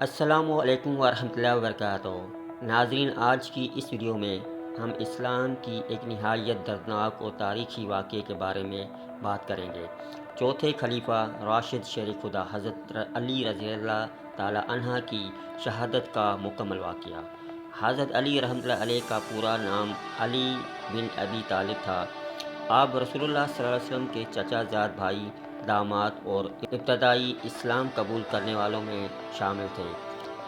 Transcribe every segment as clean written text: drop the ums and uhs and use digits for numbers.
السلام علیکم ورحمۃ اللہ وبرکاتہ۔ ناظرین، آج کی اس ویڈیو میں ہم اسلام کی ایک نہایت دردناک اور تاریخی واقعے کے بارے میں بات کریں گے۔ چوتھے خلیفہ راشد شیر خدا حضرت علی رضی اللہ تعالی عنہ کی شہادت کا مکمل واقعہ۔ حضرت علی رحمۃ اللہ علیہ کا پورا نام علی بن ابی طالب تھا۔ آپ رسول اللہ صلی اللہ علیہ وسلم کے چچا زاد بھائی، داماد اور ابتدائی اسلام قبول کرنے والوں میں شامل تھے۔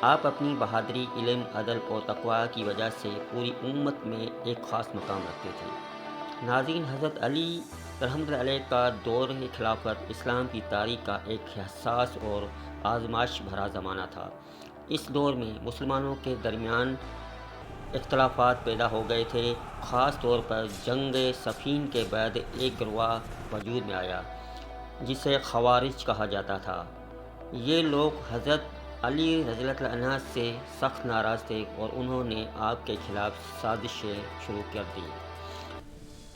آپ اپنی بہادری، علم، عدل اور تقویٰ کی وجہ سے پوری امت میں ایک خاص مقام رکھتے تھے۔ ناظرین، حضرت علی رحمۃ اللہ علیہ کا دور خلافت اسلام کی تاریخ کا ایک حساس اور آزمائش بھرا زمانہ تھا۔ اس دور میں مسلمانوں کے درمیان اختلافات پیدا ہو گئے تھے۔ خاص طور پر جنگ صفین کے بعد ایک گروہ وجود میں آیا جسے خوارج کہا جاتا تھا۔ یہ لوگ حضرت علی رضی اللہ عنہ سے سخت ناراض تھے اور انہوں نے آپ کے خلاف سازشیں شروع کر دیں۔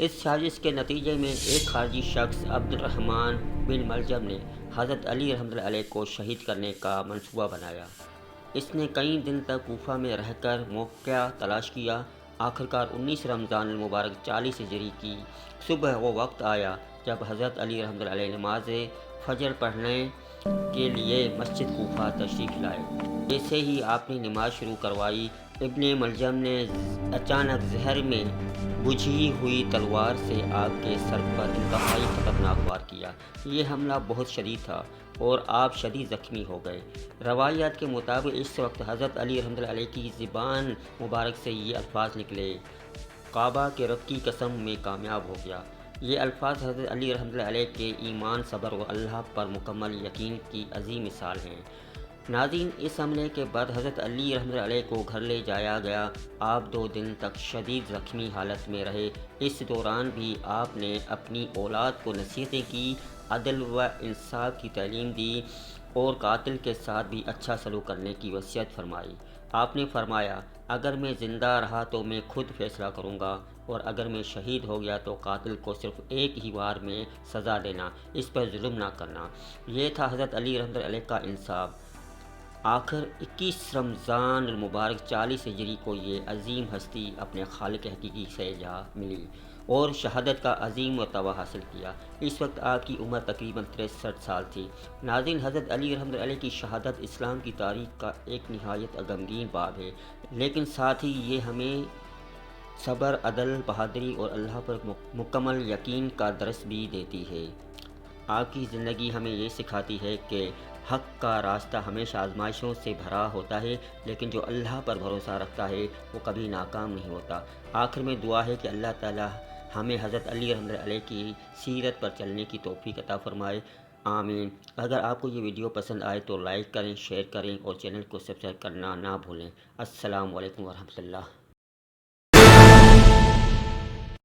اس سازش کے نتیجے میں ایک خارجی شخص عبد الرحمن بن ملجم نے حضرت علی رحمۃ اللہ علیہ کو شہید کرنے کا منصوبہ بنایا۔ اس نے کئی دن تک کوفہ میں رہ کر موقع تلاش کیا۔ آخرکار 19 رمضان المبارک 40 ہجری کی صبح وہ وقت آیا جب حضرت علی رحمۃ اللہ علیہ نماز فجر پڑھنے کے لیے مسجد کوفہ تشریف لائے۔ جیسے ہی آپ نے نماز شروع کروائی، ابن ملجم نے اچانک زہر میں بجھی ہوئی تلوار سے آپ کے سر پر انتہائی خطرناک وار کیا۔ یہ حملہ بہت شدید تھا اور آپ شدید زخمی ہو گئے۔ روایات کے مطابق اس وقت حضرت علی رحمۃ اللہ علیہ کی زبان مبارک سے یہ الفاظ نکلے: کعبہ کے رب کی قسم میں کامیاب ہو گیا۔ یہ الفاظ حضرت علی رحمۃ اللہ علیہ کے ایمان، صبر و اللہ پر مکمل یقین کی عظیم مثال ہیں۔ ناظرین، اس حملے کے بعد حضرت علی رحمۃ اللہ علیہ کو گھر لے جایا گیا۔ آپ 2 دن تک شدید زخمی حالت میں رہے۔ اس دوران بھی آپ نے اپنی اولاد کو نصیحتیں کی، عدل و انصاف کی تعلیم دی اور قاتل کے ساتھ بھی اچھا سلوک کرنے کی وصیت فرمائی۔ آپ نے فرمایا، اگر میں زندہ رہا تو میں خود فیصلہ کروں گا اور اگر میں شہید ہو گیا تو قاتل کو صرف ایک ہی وار میں سزا دینا، اس پر ظلم نہ کرنا۔ یہ تھا حضرت علی رحمۃ اللہ علیہ کا انصاف۔ آخر 21 رمضان المبارک 40 ہجری کو یہ عظیم ہستی اپنے خالق حقیقی سے جا ملی اور شہادت کا عظیم مرتبہ حاصل کیا۔ اس وقت آپ کی عمر تقریباً 63 سال تھی۔ ناظرین، حضرت علی رحمۃ اللہ علیہ کی شہادت اسلام کی تاریخ کا ایک نہایت غمگین باب ہے، لیکن ساتھ ہی یہ ہمیں صبر، عدل، بہادری اور اللہ پر مکمل یقین کا درس بھی دیتی ہے۔ آپ کی زندگی ہمیں یہ سکھاتی ہے کہ حق کا راستہ ہمیشہ آزمائشوں سے بھرا ہوتا ہے، لیکن جو اللہ پر بھروسہ رکھتا ہے وہ کبھی ناکام نہیں ہوتا۔ آخر میں دعا ہے کہ اللہ تعالی ہمیں حضرت علی رحمۃ اللہ علیہ کی سیرت پر چلنے کی توفیق عطا فرمائے، آمین۔ اگر آپ کو یہ ویڈیو پسند آئے تو لائک کریں، شیئر کریں اور چینل کو سبسکرائب کرنا نہ بھولیں۔ السلام علیکم ورحمۃ اللہ۔